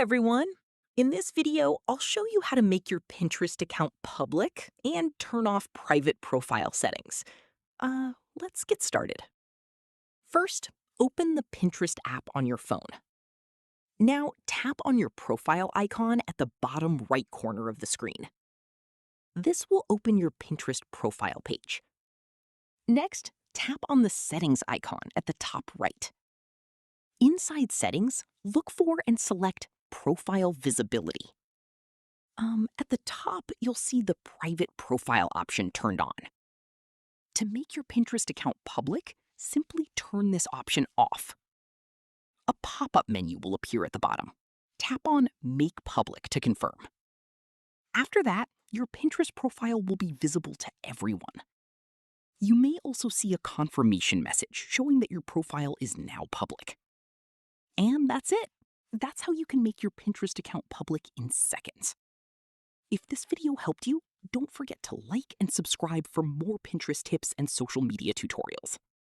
everyone! In this video, I'll show you how to make your Pinterest account public and turn off private profile settings. Let's get started. First, open the Pinterest app on your phone. Now, tap on your profile icon at the bottom right corner of the screen. This will open your Pinterest profile page. Next, tap on the settings icon at the top right. Inside Settings, look for and select Profile Visibility. At the top, you'll see the Private Profile option turned on. To make your Pinterest account public, simply turn this option off. A pop-up menu will appear at the bottom. Tap on Make Public to confirm. After that, your Pinterest profile will be visible to everyone. You may also see a confirmation message showing that your profile is now public. And that's it. That's how you can make your Pinterest account public in seconds. If this video helped you, don't forget to like and subscribe for more Pinterest tips and social media tutorials.